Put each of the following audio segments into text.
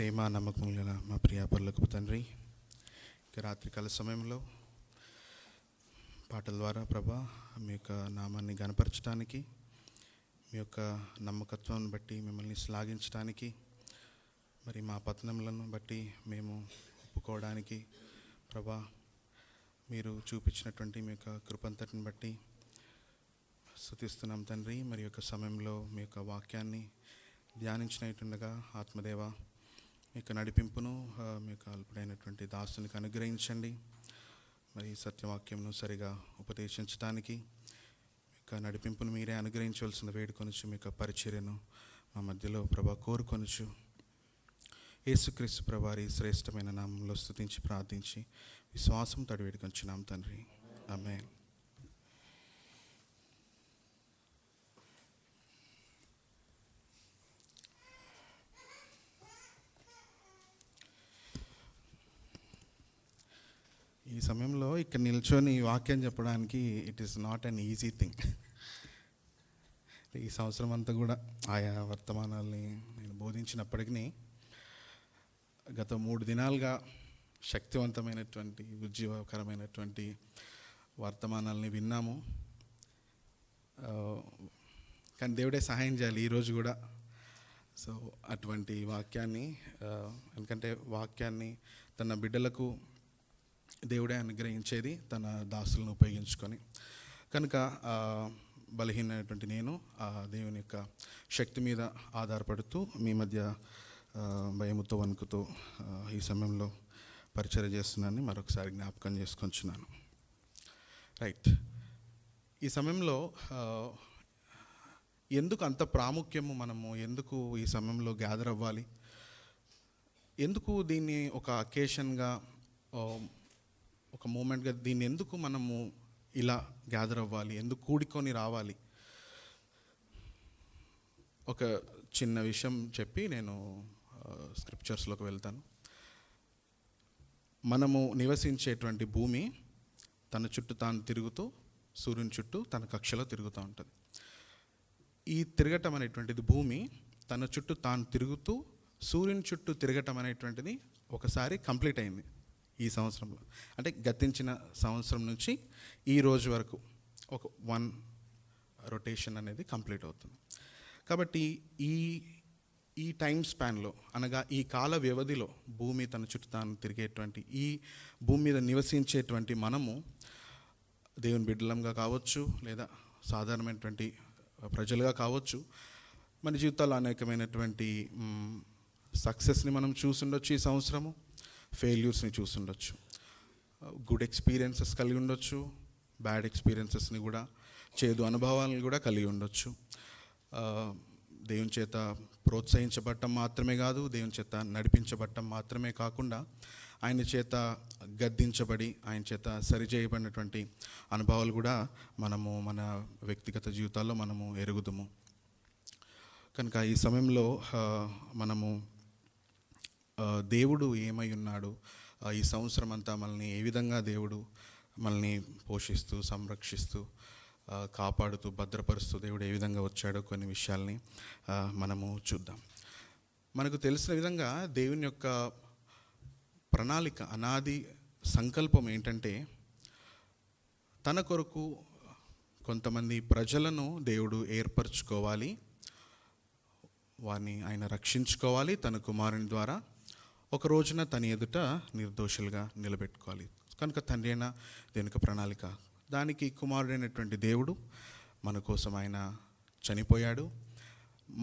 ప్రేమ నమ్మకం గల మా ప్రియ పరలోకపు తండ్రి, ఇక రాత్రికాల సమయంలో పాటల ద్వారా ప్రభా మీ యొక్క నామాన్ని గణపరచడానికి, మీ యొక్క నమ్మకత్వాన్ని బట్టి మిమ్మల్ని శ్లాఘించడానికి, మరి మా పతనములను బట్టి మేము ఒప్పుకోవడానికి ప్రభా మీరు చూపించినటువంటి మీ యొక్క కృపంతటిని బట్టి స్తుతిస్తున్నాం తండ్రి. మరి యొక్క సమయంలో మీ యొక్క వాక్యాన్ని ధ్యానించినట్టుండగా ఆత్మదేవ మీ యొక్క నడిపింపును మీ యొక్క అల్పుడైనటువంటి దాసునికి అనుగ్రహించండి. మరి సత్యవాక్యంను సరిగా ఉపదేశించడానికి మీ యొక్క నడిపింపును మీరే అనుగ్రహించవలసిన వేడుకొనుచు మీ యొక్క పరిచర్యను మా మధ్యలో ప్రభా కోరుకొనుచు యేసుక్రీస్తు ప్రభువారి శ్రేష్టమైన నామంలో స్తుతించి ప్రార్థించి విశ్వాసంతో వేడుకొంచున్నాం తండ్రి, ఆమేన్. ఈ సమయంలో ఇక్కడ నిల్చొని వాక్యం చెప్పడానికి it is not an easy thing. ఈ సంవత్సరం అంతా కూడా ఆయా వర్తమానాల్ని నేను బోధించినప్పటికీ గత 3 దినాలుగా శక్తివంతమైనటువంటి ఉజ్జీవకరమైనటువంటి వర్తమానాలని విన్నాము. కానీ దేవుడే సహాయం చేయాలి ఈరోజు కూడా. సో అటువంటి వాక్యాన్ని ఎందుకంటే వాక్యాన్ని తన బిడ్డలకు దేవుడే అనుగ్రహించేది తన దాసులను ఉపయోగించుకొని. కనుక బలహీనమైనటువంటి నేను దేవుని యొక్క శక్తి మీద ఆధారపడుతూ మీ మధ్య భయముతో వణుకుతో ఈ సమయంలో పరిచర్య చేస్తున్నానని మరొకసారి జ్ఞాపకం చేసుకొంచున్నాను. రైట్, ఈ సమయంలో ఎందుకు అంత ప్రాముఖ్యము, మనము ఎందుకు ఈ సమయంలో గ్యాదర్ అవ్వాలి, ఎందుకు దీన్ని ఒక అకేషన్గా ఒక మూమెంట్గా దీన్ని ఎందుకు మనము ఇలా గ్యాదర్ అవ్వాలి, ఎందుకు కూడుకొని రావాలి, ఒక చిన్న విషయం చెప్పి నేను స్క్రిప్చర్స్లోకి వెళ్తాను. మనము నివసించేటువంటి భూమి తన చుట్టూ తాను తిరుగుతూ సూర్యుని చుట్టూ తన కక్షలో తిరుగుతూ ఉంటుంది. ఈ తిరగటం అనేటువంటిది, భూమి తన చుట్టూ తాను తిరుగుతూ సూర్యుని చుట్టూ తిరగటం అనేటువంటిది ఒకసారి కంప్లీట్ అయింది ఈ సంవత్సరంలో. అంటే గతించిన సంవత్సరం నుంచి ఈ రోజు వరకు ఒక 1 రొటేషన్ అనేది కంప్లీట్ అవుతుంది. కాబట్టి ఈ టైం స్పాన్లో, అనగా ఈ కాల వ్యవధిలో భూమి తన చుట్టూ తాను తిరిగేటువంటి, ఈ భూమి మీద నివసించేటువంటి మనము దేవుని బిడ్డలంగా కావచ్చు, లేదా సాధారణమైనటువంటి ప్రజలుగా కావచ్చు, మన జీవితాల్లో అనేకమైనటువంటి సక్సెస్ని మనం చూసుండొచ్చు, ఈ సంవత్సరము ఫెయిల్యూర్స్ని చూసుండొచ్చు, గుడ్ ఎక్స్పీరియన్సెస్ కలిగి ఉండొచ్చు, బ్యాడ్ ఎక్స్పీరియన్సెస్ని కూడా, చేదు అనుభవాలను కూడా కలిగి ఉండొచ్చు. దేవుని చేత ప్రోత్సహించబడటం మాత్రమే కాదు, దేవుని చేత నడిపించబడటం మాత్రమే కాకుండా ఆయన చేత గద్దించబడి ఆయన చేత సరిచేయబడినటువంటి అనుభవాలు కూడా మనము మన వ్యక్తిగత జీవితాల్లో మనము ఎరుగుదుము. కనుక ఈ సమయంలో మనము దేవుడు ఏమై ఉన్నాడు, ఈ సంవత్సరం అంతా మనల్ని ఏ విధంగా దేవుడు మనల్ని పోషిస్తూ సంరక్షిస్తూ కాపాడుతూ భద్రపరుస్తూ దేవుడు ఏ విధంగా వచ్చాడో కొన్ని విషయాల్ని మనము చూద్దాం. మనకు తెలిసిన విధంగా దేవుని యొక్క ప్రణాళిక, అనాది సంకల్పం ఏంటంటే, తన కొరకు కొంతమంది ప్రజలను దేవుడు ఏర్పరచుకోవాలి, వారిని ఆయన రక్షించుకోవాలి, తన కుమారుని ద్వారా ఒక రోజున తన ఎదుట నిర్దోషులుగా నిలబెట్టుకోవాలి. కనుక తండ్రి అయిన దేవుని ప్రణాళిక, దానికి కుమారుడైనటువంటి దేవుడు మన కోసం ఆయన చనిపోయాడు.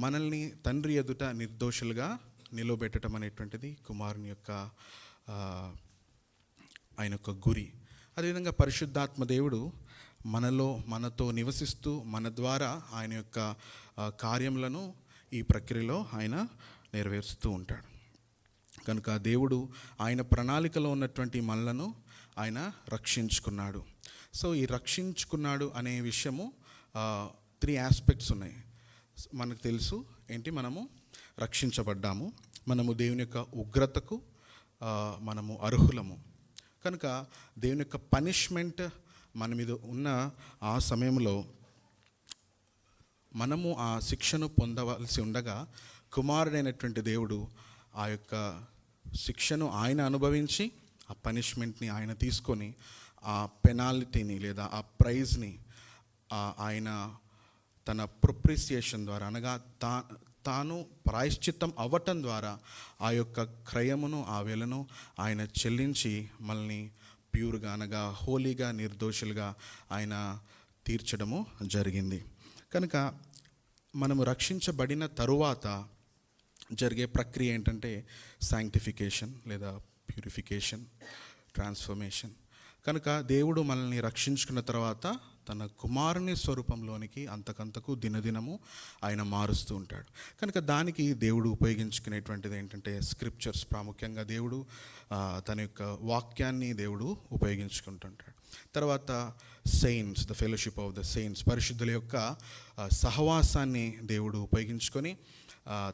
మనల్ని తండ్రి ఎదుట నిర్దోషులుగా నిలబెట్టడం అనేటువంటిది కుమారుని యొక్క ఆయన యొక్క గురి. అదేవిధంగా పరిశుద్ధాత్మ దేవుడు మనతో నివసిస్తూ మన ద్వారా ఆయన యొక్క కార్యములను ఈ ప్రక్రియలో ఆయన నెరవేరుస్తూ ఉంటాడు. కనుక దేవుడు ఆయన ప్రణాళికలో ఉన్నటువంటి మనలను ఆయన రక్షించుకున్నాడు. సో ఈ రక్షించుకున్నాడు అనే విషయము 3 ఆస్పెక్ట్స్ ఉన్నాయి. మనకు తెలుసు ఏంటి, మనము రక్షించబడ్డాము, మనము దేవుని యొక్క ఉగ్రతకు మనము అర్హులము. కనుక దేవుని యొక్క పనిష్మెంట్ మన మీద ఉన్న ఆ సమయంలో మనము ఆ శిక్షను పొందవలసి ఉండగా కుమారుడైనటువంటి దేవుడు ఆ యొక్క శిక్షను ఆయన అనుభవించి, ఆ పనిష్మెంట్ని ఆయన తీసుకొని, ఆ పెనాల్టీని లేదా ఆ ప్రైజ్ని ఆయన తన ప్రొప్రిసియేషన్ ద్వారా, అనగా తాను ప్రాయశ్చిత్తం అవ్వటం ద్వారా ఆ యొక్క క్రయమును, ఆ వెలను ఆయన చెల్లించి మనల్ని ప్యూర్గా, అనగా హోలీగా, నిర్దోషులుగా ఆయన తీర్చడము జరిగింది. కనుక మనము రక్షించబడిన తరువాత జరిగే ప్రక్రియ ఏంటంటే శాంక్టిఫికేషన్ లేదా ప్యూరిఫికేషన్, ట్రాన్స్ఫర్మేషన్. కనుక దేవుడు మనల్ని రక్షించుకున్న తర్వాత తన కుమారుని స్వరూపంలోనికి అంతకంతకు దినదినము ఆయన మారుస్తూ ఉంటాడు. కనుక దానికి దేవుడు ఉపయోగించుకునేటువంటిది ఏంటంటే స్క్రిప్చర్స్. ప్రాముఖ్యంగా దేవుడు తన యొక్క వాక్యాన్ని దేవుడు ఉపయోగించుకుంటుంటాడు. తర్వాత saints, the fellowship of the saints, పరిశుద్ధుల యొక్క సహవాసాన్ని దేవుడు ఉపయోగించుకొని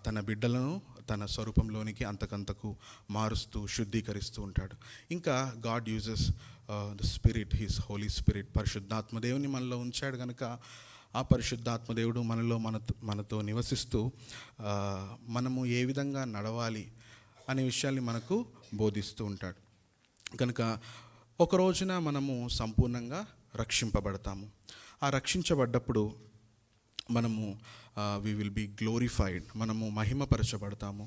తన బిడ్డలను తన స్వరూపంలోనికి అంతకంతకు మారుస్తూ శుద్ధీకరిస్తూ ఉంటాడు. ఇంకా God uses the spirit, his holy spirit, పరిశుద్ధాత్మదేవుని మనలో ఉంచాడు కనుక ఆ పరిశుద్ధాత్మదేవుడు మనతో నివసిస్తూ మనము ఏ విధంగా నడవాలి అనే విషయాల్ని మనకు బోధిస్తూ ఉంటాడు. కనుక ఒక రోజున మనము సంపూర్ణంగా రక్షింపబడతాము. ఆ రక్షించబడ్డప్పుడు మనము వి విల్ బీ గ్లోరిఫైడ్, మనము మహిమపరచబడతాము.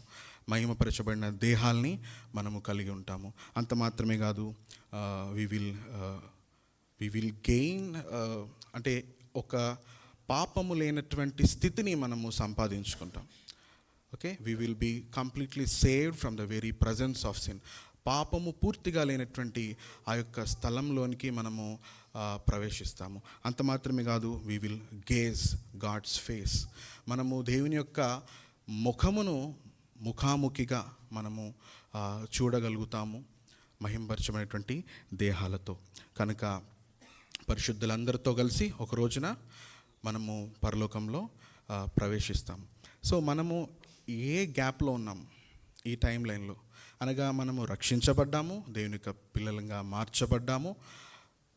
మహిమపరచబడిన దేహాల్ని మనము కలిగి ఉంటాము. అంత మాత్రమే కాదు, వి విల్ గెయిన్, అంటే ఒక పాపము లేనటువంటి స్థితిని మనము సంపాదించుకుంటాం. Okay, we will be completely saved from the very presence of sin. పాపము పూర్తిగా లేనటువంటి ఆ యొక్క స్థలంలోనికి మనము ప్రవేశిస్తాము. అంత మాత్రమే కాదు, we will gaze God's face. మనము దేవుని యొక్క ముఖమును ముఖాముఖిగా మనము చూడగలుగుతాము మహింపరచమైనటువంటి దేహాలతో. కనుక పరిశుద్ధులందరితో కలిసి ఒక రోజున మనము పరలోకంలో ప్రవేశిస్తాము. సో మనము ఏ గ్యాప్లో ఉన్నాము ఈ టైం లైన్లో, అనగా మనము రక్షించబడ్డాము, దేవుని యొక్క పిల్లలంగా మార్చబడ్డాము,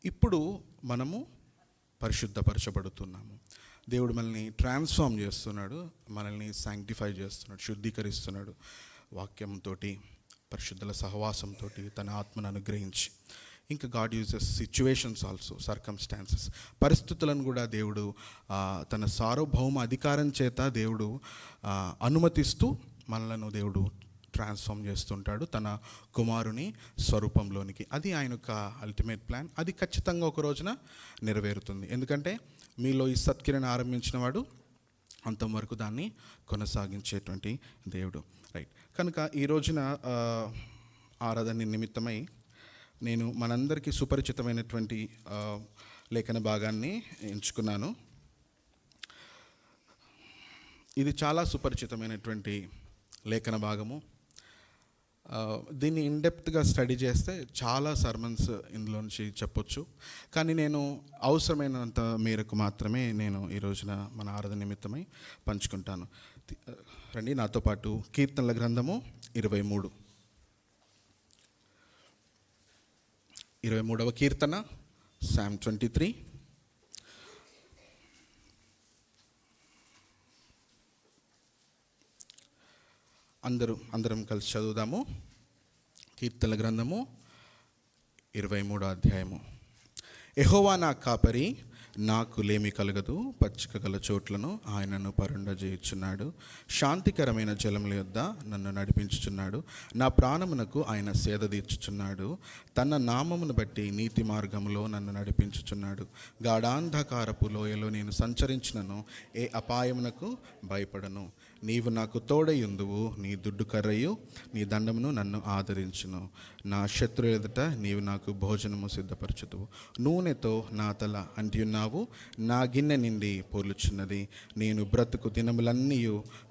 ఇప్పుడు మనము పరిశుద్ధపరచబడుతున్నాము. దేవుడు మనల్ని ట్రాన్స్ఫార్మ్ చేస్తున్నాడు, మనల్ని శాంక్టిఫై చేస్తున్నాడు, శుద్ధీకరిస్తున్నాడు వాక్యంతో, పరిశుద్ధుల సహవాసంతో తన ఆత్మను అనుగ్రహించి. ఇంకా God uses situations also, circumstances, పరిస్థితులను కూడా దేవుడు తన సార్వభౌమ అధికారం చేత దేవుడు అనుమతిస్తూ మనలను దేవుడు ట్రాన్స్ఫార్మ్ చేస్తుంటాడు తన కుమారుని స్వరూపంలోనికి. అది ఆయన యొక్క అల్టిమేట్ ప్లాన్. అది ఖచ్చితంగా ఒక రోజున నెరవేరుతుంది. ఎందుకంటే మీలో ఈ సత్క్రియను ఆరంభించిన వాడు అంతం వరకు దాన్ని కొనసాగించేటువంటి దేవుడు. రైట్. కనుక ఈ రోజున ఆరాధన నిమిత్తమై నేను మనందరికీ సుపరిచితమైనటువంటి లేఖన భాగాన్ని ఎంచుకున్నాను. ఇది చాలా సుపరిచితమైనటువంటి లేఖన భాగము. దీన్ని ఇన్డెప్త్గా స్టడీ చేస్తే చాలా సర్మన్స్ ఇందులో నుంచి చెప్పొచ్చు. కానీ నేను అవసరమైనంత మేరకు మాత్రమే నేను ఈ రోజున మన ఆరాధన నిమిత్తమై పంచుకుంటాను. రండి నాతో పాటు కీర్తనల గ్రంథము 23వ కీర్తన, Psalm 23. అందరం కలిసి చదువుదాము. కీర్తనల గ్రంథము 23వ అధ్యాయము. యెహోవా నా కాపరి, నాకు లేమి కలగదు. పచ్చిక గల చోట్లను ఆయనను పరుండజేయుచున్నాడు. శాంతికరమైన జలముల యొద్ద నన్ను నడిపించుచున్నాడు. నా ప్రాణమునకు ఆయన సేద తీర్చుచున్నాడు. తన నామమును బట్టి నీతి మార్గములో నన్ను నడిపించుచున్నాడు. గాఢాంధకారపు లోయలో నేను సంచరించినను ఏ అపాయమునకు భయపడను. నీవు నాకు తోడయుందువు. నీ దుడ్డు కర్రయు నీ దండమును నన్ను ఆదరించును. నా శత్రు ఎదుట నీవు నాకు భోజనము సిద్ధపరచుదువు. నూనెతో నా తల అంటియున్నావు. నా గిన్నె నిండి పొర్లుచున్నది. నేను బ్రతుకు దినములన్నీ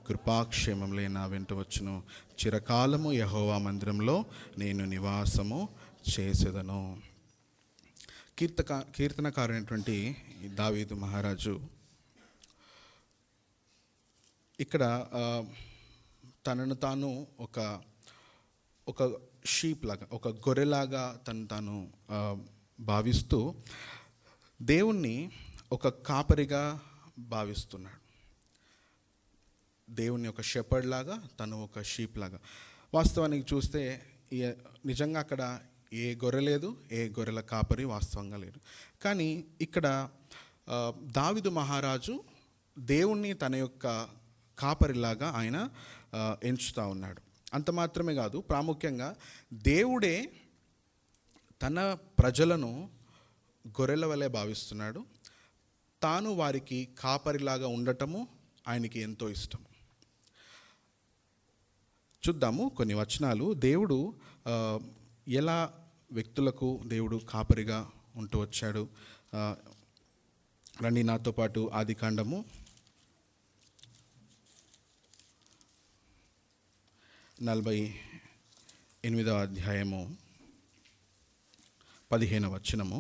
కృపాక్షేమములే నా వెంట వచ్చును. చిరకాలము యెహోవా మందిరంలో నేను నివాసము చేసేదను. కీర్తనకారుడైనటువంటి దావీదు మహారాజు ఇక్కడ తనను తాను ఒక షీప్ లాగా, ఒక గొర్రెలాగా తాను భావిస్తూ దేవుణ్ణి ఒక కాపరిగా భావిస్తున్నాడు. దేవుణ్ణి ఒక షెపర్డ్ లాగా, తను ఒక షీప్ లాగా. వాస్తవానికి చూస్తే నిజంగా అక్కడ ఏ గొర్రె లేదు, ఏ గొర్రెల కాపరి వాస్తవంగా లేడు. కానీ ఇక్కడ దావీదు మహారాజు దేవుణ్ణి తన యొక్క కాపరిలాగా ఆయన ఎంచుతూ ఉన్నాడు. అంత మాత్రమే కాదు, ప్రాముఖ్యంగా దేవుడే తన ప్రజలను గొర్రెల వలె భావిస్తున్నాడు. తాను వారికి కాపరిలాగా ఉండటము ఆయనకి ఎంతో ఇష్టం. చూద్దాము కొన్ని వచనాలు. దేవుడు ఎలా వ్యక్తులకు దేవుడు కాపరిగా ఉంటూ వచ్చాడు. రండి నాతో పాటు ఆదికాండము 48వ అధ్యాయము 15వ వచనము.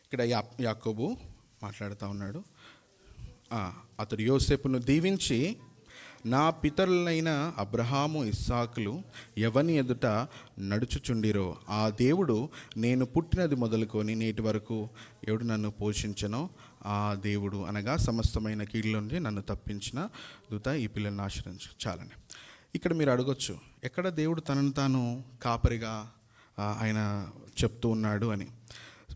ఇక్కడ యాకోబు మాట్లాడుతూ ఉన్నాడు. అతడు యోసేపును దీవించి, నా పితరులైన అబ్రహాము ఇస్సాకులు ఎవని ఎదుట నడుచుచుండిరో ఆ దేవుడు నేను పుట్టినది మొదలుకొని నేటి వరకు ఎవడు నన్ను పోషించనో ఆ దేవుడు, అనగా సమస్తమైన కీడుల నుండి నన్ను తప్పించిన దూత ఈ పిల్లల్ని ఆశ్రయించు. చాలని ఇక్కడ మీరు అడగొచ్చు, ఎక్కడ దేవుడు తనను తాను కాపరిగా ఆయన చెప్తూ ఉన్నాడు అని.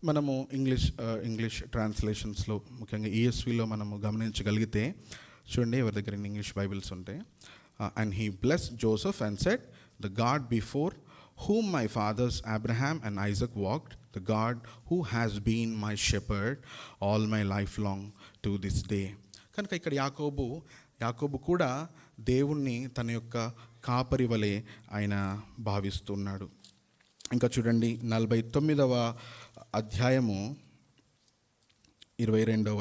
మనము ఇంగ్లీష్ ట్రాన్స్లేషన్స్లో, ముఖ్యంగా ఈఎస్విలో మనము గమనించగలిగితే, చూడండి, ఎవరి దగ్గర ఇంగ్లీష్ బైబిల్స్ ఉంటాయి. And he blessed Joseph and said, the God before whom my fathers Abraham and Isaac walked, the God who has been my shepherd all my life long to this day. కనుక ఇక్కడ యాకోబు కూడా దేవుణ్ణి తన యొక్క కాపరి వలె ఆయన భావిస్తున్నాడు. ఇంకా చూడండి, 49వ అధ్యాయము 24వ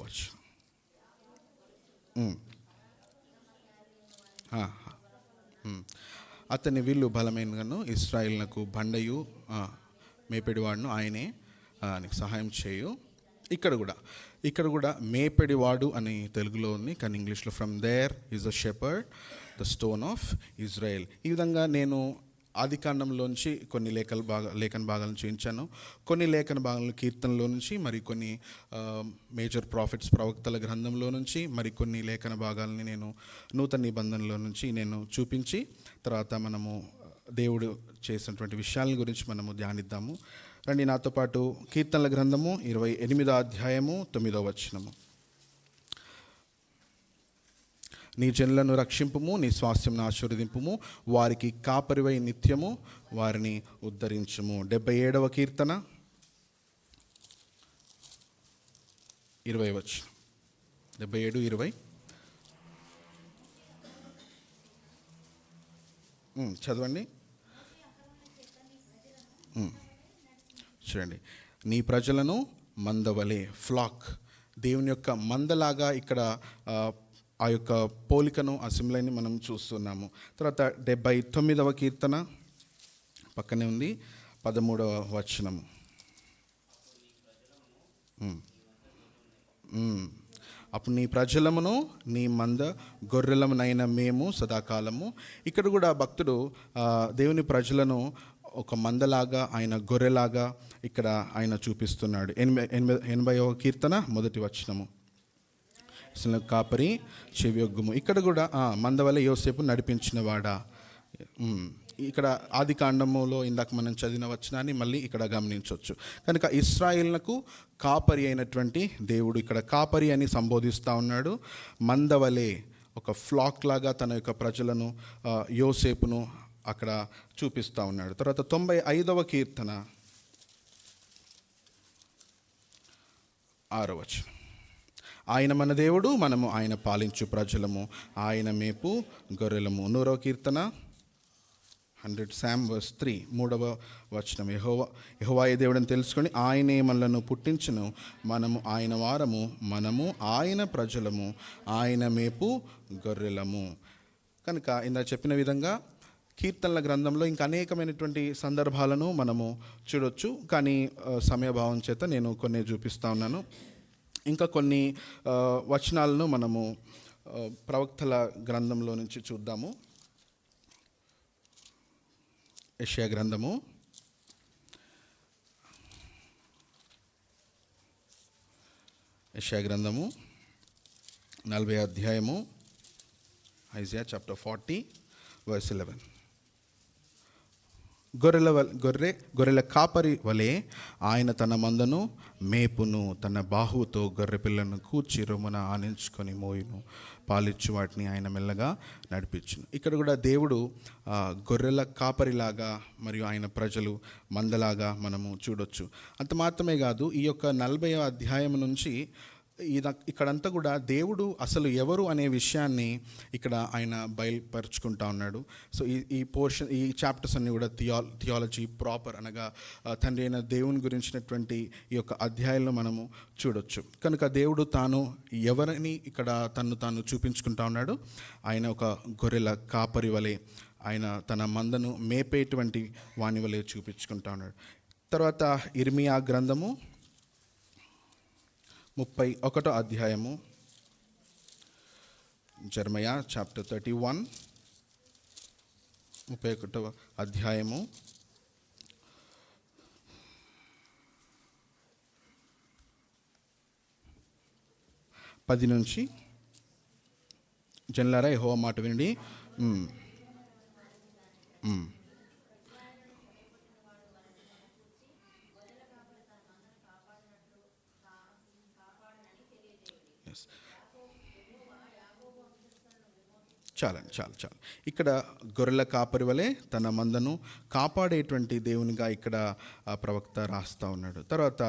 వచనం. అతని వీళ్ళు బలమైనగాను ఇశ్రాయేలునకు బండయు మేపెడివాడును ఆయనే నీకు సహాయం చేయు. ఇక్కడ కూడా మేపెడివాడు అని తెలుగులో ఉంది, కానీ ఇంగ్లీష్లో from there is the shepherd, the stone of Israel. ఈ విధంగా నేను ఆదికాండంలోంచి కొన్ని లేఖన భాగాలను చూపించాను. కొన్ని లేఖన భాగాలను కీర్తనలో నుంచి, మరి కొన్ని మేజర్ ప్రాఫిట్స్ ప్రవక్తల గ్రంథంలో నుంచి, మరి కొన్ని లేఖన భాగాలని నేను నూతన నిబంధనలో నుంచి నేను చూపించి, తర్వాత మనము దేవుడు చేసినటువంటి విషయాల గురించి మనము ధ్యానిద్దాము. రండి నాతో పాటు కీర్తనల గ్రంథము 28వ అధ్యాయము 9వ వచనము. నీ జనులను రక్షింపుము, నీ స్వాస్థ్యంను ఆశీర్వదింపుము, వారికి కాపరివై నిత్యము వారిని ఉద్ధరించుము. 77వ కీర్తన 20వ వచనం. 77:20 చదవండి. చూడండి, నీ ప్రజలను మందవలే, ఫ్లాక్, దేవుని యొక్క మందలాగా ఇక్కడ ఆ యొక్క పోలికను, అసెంబ్లీని మనం చూస్తున్నాము. తర్వాత 79వ కీర్తన పక్కనే ఉంది, 13వ వచనము. అప్పుడు నీ ప్రజలమును నీ మంద గొర్రెలమునైన మేము సదాకాలము. ఇక్కడ కూడా భక్తుడు దేవుని ప్రజలను ఒక మందలాగా, ఆయన గొర్రెలాగా ఇక్కడ ఆయన చూపిస్తున్నాడు. 80వ కీర్తన 1వ వచనము. కాపరి చెవియొగ్గుము. ఇక్కడ కూడా మందవలె యోసేపు నడిపించిన వాడా. ఇక్కడ ఆది కాండములో ఇందాక మనం చదివిన వచనాన్ని మళ్ళీ ఇక్కడ గమనించవచ్చు. కనుక ఇశ్రాయేలునకు కాపరి అయినటువంటి దేవుడు ఇక్కడ కాపరి అని సంబోధిస్తూ ఉన్నాడు. మందవలె, ఒక ఫ్లాక్ లాగా తన యొక్క ప్రజలను, యోసేపును అక్కడ చూపిస్తూ ఉన్నాడు. తర్వాత 95వ కీర్తన 6వ వచనం. ఆయన మన దేవుడు, మనము ఆయన పాలించు ప్రజలము, ఆయన మేపు గొర్రెలము. 100వ కీర్తన 100 Psalm verse 3 3వ వచనం. యెహోవాయే దేవుడని తెలుసుకొని ఆయనే మనలను పుట్టించును, మనము ఆయన వారము, మనము ఆయన ప్రజలము, ఆయన మేపు గొర్రెలము. కనుక ఇందా చెప్పిన విధంగా కీర్తనల గ్రంథంలో ఇంకా అనేకమైనటువంటి సందర్భాలను మనము చూడొచ్చు. కానీ సమయభావం చేత నేను కొన్ని చూపిస్తూ ఉన్నాను. ఇంకా కొన్ని వచనాలను మనము ప్రవక్తల గ్రంథంలో నుంచి చూద్దాము. యెషయా గ్రంథము 40వ అధ్యాయము Isaiah chapter 40, verse 11. గొర్రెల కాపరి వలె ఆయన తన మందను మేపును, తన బాహువుతో గొర్రె పిల్లను కూర్చి రొమ్మున ఆనించుకొని మోయును, పాలిచ్చు వాటిని ఆయన మెల్లగా నడిపించును. ఇక్కడ కూడా దేవుడు గొర్రెల కాపరిలాగా మరియు ఆయన ప్రజలు మందలాగా మనము చూడొచ్చు. అంత మాత్రమే కాదు, ఈ యొక్క 40వ అధ్యాయం నుంచి ఇక్కడంతా కూడా దేవుడు అసలు ఎవరు అనే విషయాన్ని ఇక్కడ ఆయన బయలుపరుచుకుంటా ఉన్నాడు. సో ఈ పోర్షన్, ఈ చాప్టర్స్ అన్నీ కూడా థియాలజీ ప్రాపర్ అనగా తండ్రి అయిన దేవుని గురించినటువంటి ఈ యొక్క అధ్యాయంలో మనము చూడొచ్చు. కనుక దేవుడు తాను ఎవరిని ఇక్కడ తాను చూపించుకుంటా ఉన్నాడు. ఆయన ఒక గొర్రెల కాపరి వలె, ఆయన తన మందను మేపేటువంటి వాని వలె చూపించుకుంటా ఉన్నాడు. తర్వాత ఇర్మియా గ్రంథము 31వ అధ్యాయము, జెర్మయా చాప్టర్ 31, 31వ అధ్యాయము 10 నుంచి. జనులారా యెహోవా మాట వినండి. చాలు. ఇక్కడ గొర్రెల కాపరి వలె తన మందను కాపాడేటువంటి దేవునిగా ఇక్కడ ప్రవక్త రాస్తా ఉన్నాడు. తర్వాత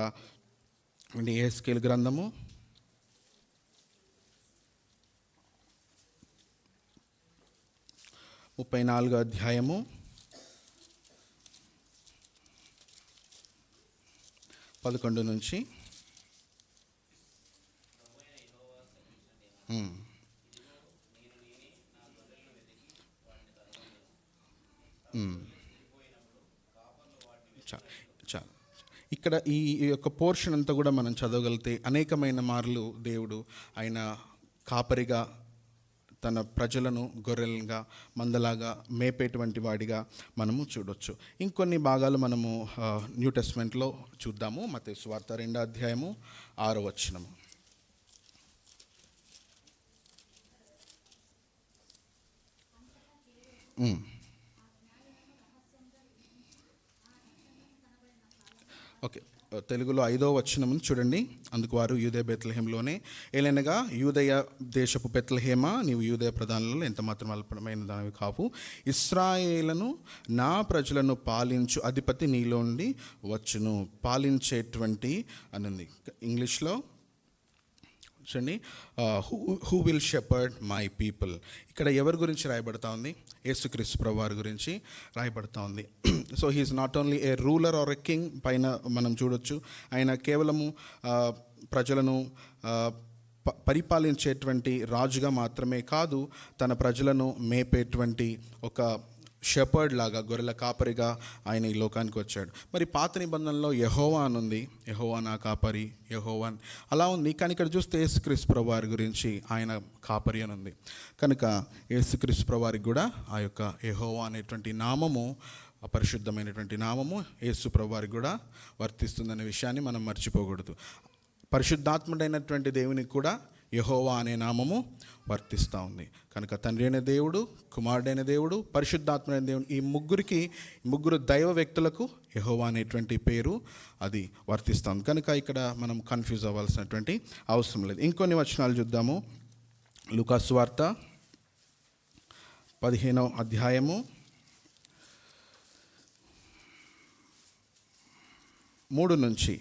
యెహెజ్కేలు గ్రంథము 34వ అధ్యాయము 11 నుంచి. చాలు. ఇక్కడ ఈ యొక్క పోర్షన్ అంతా కూడా మనం చదవగలిగితే అనేకమైన మార్లు దేవుడు ఆయన కాపరిగా తన ప్రజలను గొర్రెలుగా మందలాగా మేపేటువంటి వాడిగా మనము చూడొచ్చు. ఇంకొన్ని భాగాలు మనము న్యూ టెస్ట్మెంట్లో చూద్దాము. మత్తయి సువార్త 2వ అధ్యాయము 6వ వచనము. ఓకే, తెలుగులో 5వ వచనం చూడండి. అందుకు వారు యూదయ బెత్లెహేంలోనే, ఏలైనగా యూదయ దేశపు బెత్లెహేమా, నీవు యూదయ ప్రధానులలో ఎంత మాత్రం అల్పమైన దానివి కావు, ఇశ్రాయేలును నా ప్రజలను పాలించు అధిపతి నీలో నుండి వచ్చును. పాలించేటువంటి అని ఉంది ఇంగ్లీష్లో. చూడండి, who will shepherd my people. ఇక్కడ ఎవరి గురించి రాయబడతా ఉంది? యేసుక్రీస్తు ప్రభువారి గురించి రాయబడతా ఉంది. So he is not only a ruler or a king పైన మనం చూడొచ్చు. ఆయన కేవలము ప్రజలను పరిపాలించేటువంటి రాజుగా మాత్రమే కాదు, తన ప్రజలను మేపేటువంటి ఒక షెపర్డ్ లాగా, గొర్రెల కాపరిగా ఆయన ఈ లోకానికి వచ్చాడు. మరి పాత నిబంధనలో యెహోవా అని ఉంది, యెహోవా నా కాపరి, యెహోవా అలా ఉంది. కానీ ఇక్కడ చూస్తే యేసుక్రీస్తు ప్రభువారి గురించి ఆయన కాపరి అని ఉంది. కనుక యేసుక్రీస్తు ప్రభువారికి కూడా ఆ యొక్క యెహోవా అనేటువంటి నామము, పరిశుద్ధమైనటువంటి నామము యేసు ప్రభువారికి కూడా వర్తిస్తుందనే విషయాన్ని మనం మర్చిపోకూడదు. పరిశుద్ధాత్ముడైనటువంటి దేవునికి కూడా యెహోవా అనే నామము వర్తిస్తూ ఉంది. కనుక తండ్రి అయిన దేవుడు, కుమారుడైన దేవుడు, పరిశుద్ధాత్ముడైన దేవుడు, ఈ ముగ్గురు దైవ వ్యక్తులకు యెహోవా అనేటువంటి పేరు అది వర్తిస్తాం. కనుక ఇక్కడ మనం కన్ఫ్యూజ్ అవ్వాల్సినటువంటి అవసరం లేదు. ఇంకొన్ని వచనాలు చూద్దాము. లూకా సువార్త 15వ అధ్యాయము 3 నుంచి.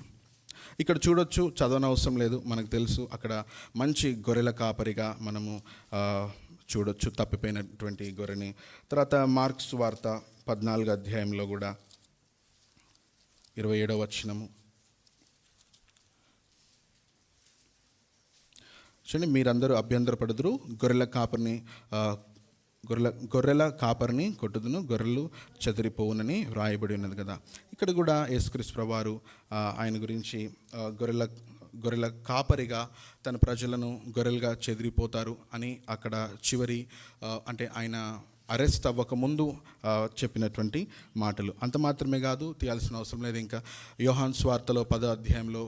ఇక్కడ చూడొచ్చు, చదవనవసరం లేదు, మనకు తెలుసు. అక్కడ మంచి గొర్రెల కాపరిగా మనము చూడొచ్చు, తప్పిపోయినటువంటి గొర్రెని. తర్వాత మార్క్స్ వార్త 14వ అధ్యాయంలో కూడా 27వ వచనము చూడండి, మీరందరూ అభ్యంతరపడుదురు, గొర్రెల కాపరిని కొట్టుదును, గొర్రెలు చెదిరిపోవునని వ్రాయబడి ఉన్నది కదా. ఇక్కడ కూడా యేసుక్రీస్తు ప్రభువారు ఆయన గురించి గొర్రెల కాపరిగా తన ప్రజలను గొర్రెలుగా చెదిరిపోతారు అని అక్కడ చివరి అంటే ఆయన అరెస్ట్ అవ్వకముందు చెప్పినటువంటి మాటలు. అంత మాత్రమే కాదు, తీయాల్సిన అవసరం లేదు. ఇంకా యోహాను సువార్తలో 10వ అధ్యాయంలో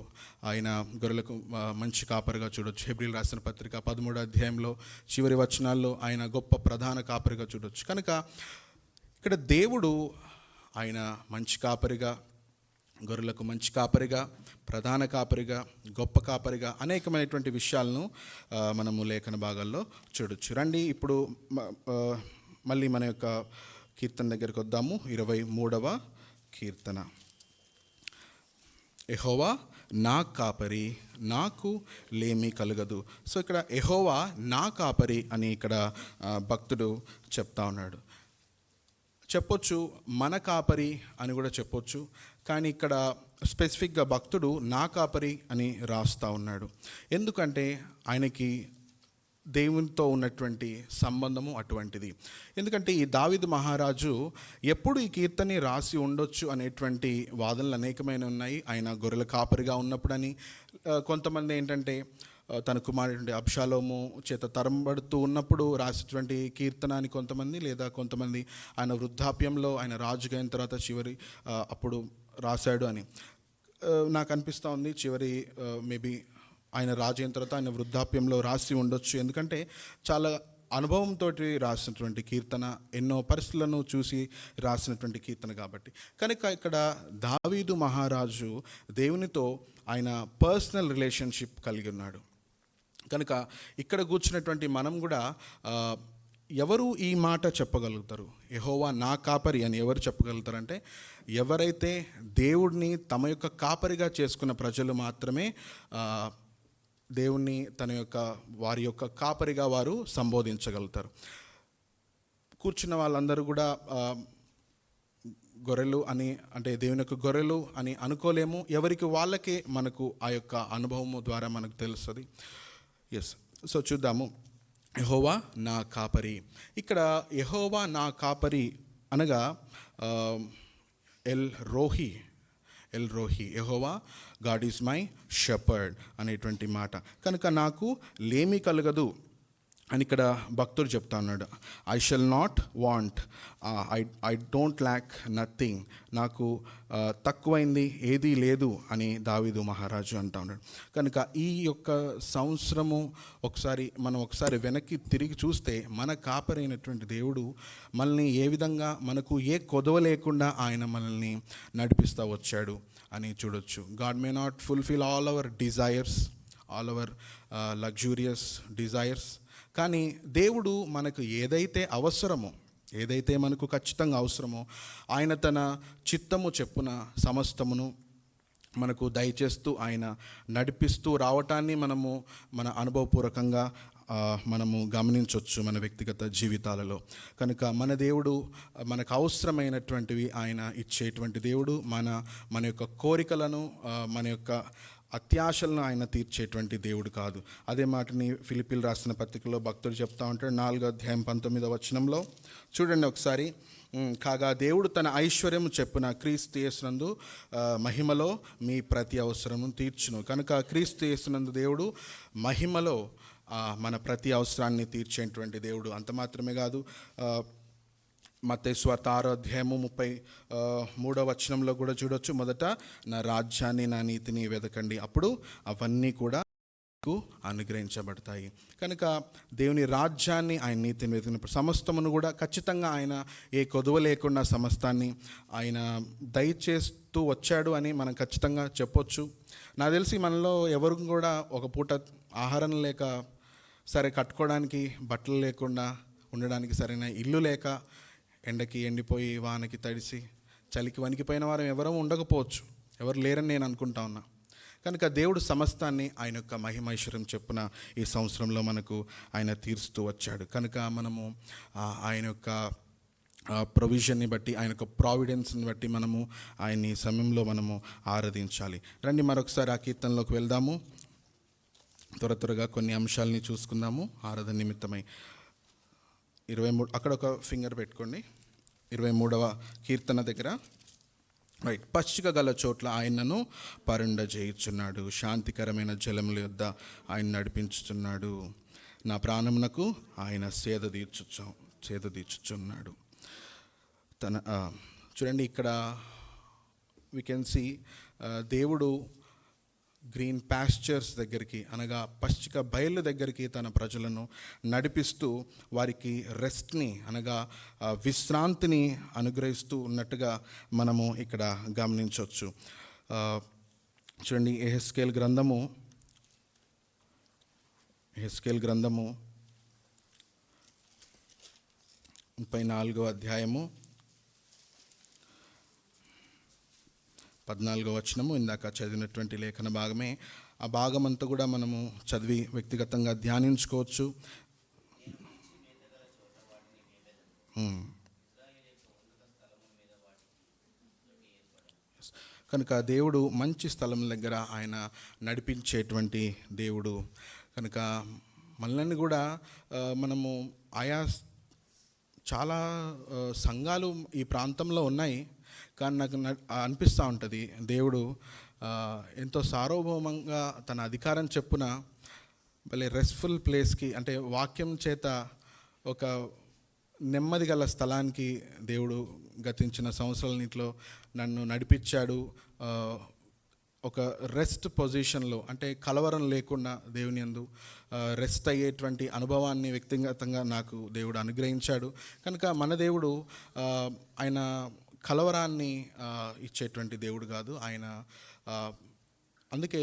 ఆయన గొర్రెలకు మంచి కాపరిగా చూడొచ్చు. హెబ్రీయులకు రాసిన పత్రిక 13వ అధ్యాయంలో చివరి వచనాల్లో ఆయన గొప్ప ప్రధాన కాపరిగా చూడొచ్చు. కనుక ఇక్కడ దేవుడు ఆయన మంచి కాపరిగా, గొర్రెలకు మంచి కాపరిగా, ప్రధాన కాపరిగా, గొప్ప కాపరిగా అనేకమైనటువంటి విషయాలను మనము లేఖన భాగాల్లో చూడొచ్చు. రండి ఇప్పుడు మళ్ళీ మన యొక్క కీర్తన దగ్గరికి వద్దాము. 23వ కీర్తన. యెహోవా నా కాపరి, నాకు లేమి కలగదు. సో ఇక్కడ యెహోవా నా కాపరి అని ఇక్కడ భక్తుడు చెప్తా ఉన్నాడు. చెప్పొచ్చు మన కాపరి అని కూడా చెప్పొచ్చు, కానీ ఇక్కడ స్పెసిఫిక్గా భక్తుడు నా కాపరి అని రాస్తూ ఉన్నాడు. ఎందుకంటే ఆయనకి దేవునితో ఉన్నటువంటి సంబంధము అటువంటిది. ఎందుకంటే ఈ దావీదు మహారాజు ఎప్పుడు ఈ కీర్తని రాసి ఉండొచ్చు అనేటువంటి వాదనలు అనేకమైన ఉన్నాయి. ఆయన గొర్రెల కాపరిగా ఉన్నప్పుడని, కొంతమంది ఏంటంటే తన కుమారుడు అబ్షాలోము చేత తరంబడుతూ ఉన్నప్పుడు రాసినటువంటి కీర్తన అని కొంతమంది, లేదా కొంతమంది ఆయన వృద్ధాప్యంలో ఆయన రాజుగా అయిన తర్వాత చివరి అప్పుడు రాశాడు అని. నాకు అనిపిస్తూ ఉంది చివరి మేబీ ఆయన రాజు అయిన తర్వాత ఆయన వృద్ధాప్యంలో రాసి ఉండొచ్చు. ఎందుకంటే చాలా అనుభవంతో రాసినటువంటి కీర్తన, ఎన్నో పరిస్థితులను చూసి రాసినటువంటి కీర్తన కాబట్టి. కనుక ఇక్కడ దావీదు మహారాజు దేవునితో ఆయన పర్సనల్ రిలేషన్షిప్ కలిగి ఉన్నాడు. కనుక ఇక్కడ కూర్చున్నటువంటి మనం కూడా ఎవరు ఈ మాట చెప్పగలుగుతారు? యెహోవా నా కాపరి అని ఎవరు చెప్పగలుగుతారంటే, ఎవరైతే దేవుడిని తమ యొక్క కాపరిగా చేసుకున్న ప్రజలు మాత్రమే దేవుణ్ణి వారి యొక్క కాపరిగా వారు సంబోధించగలుగుతారు. కూర్చున్న వాళ్ళందరూ కూడా గొర్రెలు అని, అంటే దేవుని యొక్క గొర్రెలు అని అనుకోలేము. ఎవరికి వాళ్ళకే మనకు ఆ యొక్క అనుభవము ద్వారా మనకు తెలుస్తుంది. ఎస్, సో చూద్దాము. యెహోవా నా కాపరి. ఇక్కడ యెహోవా నా కాపరి అనగా L Rohi, Jehovah God is my shepherd అనేటువంటి మాట. కనుక నాకు లేమి కలగదు అని ఇక్కడ భక్తుడు చెప్తా ఉన్నాడు. I shall not want, I don't lakh nothing. నాకు తక్కువైంది ఏదీ లేదు అని దావీదు మహారాజు అంటా ఉన్నాడు. కనుక ఈ యొక్క సంవత్సరము మనం ఒకసారి వెనక్కి తిరిగి చూస్తే మన కాపరైనటువంటి దేవుడు మనల్ని ఏ విధంగా, మనకు ఏ కొదవ లేకుండా ఆయన మనల్ని నడిపిస్తూ వచ్చాడు అని చూడొచ్చు. God may not fulfil all our desires, all our luxurious desires, కానీ దేవుడు మనకు ఏదైతే మనకు ఖచ్చితంగా అవసరమో ఆయన తన చిత్తము చెప్పున సమస్తమును మనకు దయచేస్తూ ఆయన నడిపిస్తూ రావటాన్ని మన అనుభవపూర్వకంగా మనము గమనించవచ్చు మన వ్యక్తిగత జీవితాలలో. కనుక మన దేవుడు మనకు అవసరమైనటువంటివి ఆయన ఇచ్చేటువంటి దేవుడు. మన యొక్క కోరికలను, మన యొక్క అత్యాశలను ఆయన తీర్చేటువంటి దేవుడు కాదు. అదే మాటని ఫిలిప్పీలు రాసిన పత్రికలో భక్తుడు చెప్తా ఉంటాడు. 4వ అధ్యాయం 19వ వచనంలో చూడండి ఒకసారి. కాగా దేవుడు తన ఐశ్వర్యము చెప్పున క్రీస్తు యేసునందు మహిమలో మీ ప్రతి అవసరము తీర్చును. కనుక క్రీస్తు యేసునందు దేవుడు మహిమలో మన ప్రతి అవసరాన్ని తీర్చేటువంటి దేవుడు. అంత మాత్రమే కాదు, మత్తయి సువార్త 6వ అధ్యాయము 33వ వచనంలో కూడా చూడొచ్చు. మొదట నా రాజ్యాన్ని, నా నీతిని వెదకండి, అప్పుడు అవన్నీ కూడా అనుగ్రహించబడతాయి. కనుక దేవుని రాజ్యాన్ని, ఆయన నీతిని వెతికినప్పుడు సమస్తమును కూడా ఖచ్చితంగా ఆయన ఏ కొదువ లేకుండా సమస్తాన్ని ఆయన దయచేస్తూ వచ్చాడు అని మనం ఖచ్చితంగా చెప్పొచ్చు. నాకు తెలిసి మనలో ఎవరు కూడా ఒక పూట ఆహారం లేక, సరే కట్టుకోవడానికి బట్టలు లేకుండా, ఉండడానికి సరైన ఇల్లు లేక, ఎండకి ఎండిపోయి, వానకి తడిసి, చలికి వణికిపోయిన వారు ఎవరూ ఉండకపోవచ్చు, ఎవరు లేరని నేను అనుకుంటా ఉన్నా. కనుక దేవుడు సమస్తాన్ని ఆయన యొక్క మహిమైశ్వర్యం చెప్పున ఈ సంవత్సరంలో మనకు ఆయన తీరుస్తూ వచ్చాడు. కనుక మనము ఆయన యొక్క ప్రొవిజన్ని బట్టి, ఆయన యొక్క ప్రావిడెన్స్ని బట్టి మనము ఆయన్ని సమయంలో మనము ఆరాధించాలి. రండి మరొకసారి ఆ కీర్తనలోకి వెళ్దాము. త్వరగా కొన్ని అంశాలని చూసుకుందాము ఆరాధన నిమిత్తమై. 23 అక్కడ ఒక ఫింగర్ పెట్టుకోండి. 23వ కీర్తన దగ్గర రైట్. పచ్చిక గల చోట్ల ఆయనను పరుండజేయుచున్నాడు, శాంతికరమైన జలముల యొద్ద ఆయన నడిపించుచున్నాడు, నా ప్రాణమునకు ఆయన సేద చేదతీర్చుచున్నాడు. చూడండి, ఇక్కడ వి కెన్ సీ దేవుడు గ్రీన్ పాస్చర్స్ దగ్గరికి, అనగా పచ్చిక బయలు దగ్గరికి తన ప్రజలను నడిపిస్తూ వారికి రెస్ట్ని, అనగా విశ్రాంతిని అనుగ్రహిస్తూ ఉన్నట్టుగా మనము ఇక్కడ గమనించవచ్చు. చూడండి, యెహెజ్కేలు గ్రంథము 34వ అధ్యాయము 14వ వచనము, ఇందాక చదివినటువంటి లేఖన భాగమే. ఆ భాగం అంతా కూడా మనము చదివి వ్యక్తిగతంగా ధ్యానించుకోవచ్చు. కనుక దేవుడు మంచి స్థలం దగ్గర ఆయన నడిపించేటువంటి దేవుడు. కనుక మనల్ని కూడా మనము ఆయా చాలా సంఘాలు ఈ ప్రాంతంలో ఉన్నాయి, కానీ నాకు అనిపిస్తూ ఉంటుంది దేవుడు ఎంతో సార్వభౌమంగా తన అధికారం చెప్పున భలే రెస్ట్ఫుల్ ప్లేస్కి, అంటే వాక్యం చేత ఒక నెమ్మది గల స్థలానికి దేవుడు గతించిన సంవత్సరాలన్నింటిలో నన్ను నడిపించాడు. ఒక రెస్ట్ పొజిషన్లో, అంటే కలవరం లేకుండా దేవుని యందు రెస్ట్ అయ్యేటువంటి అనుభవాన్ని వ్యక్తిగతంగా నాకు దేవుడు అనుగ్రహించాడు. కనుక మన దేవుడు ఆయన కలవరాన్ని ఇచ్చేటువంటి దేవుడు కాదు. ఆయన అందుకే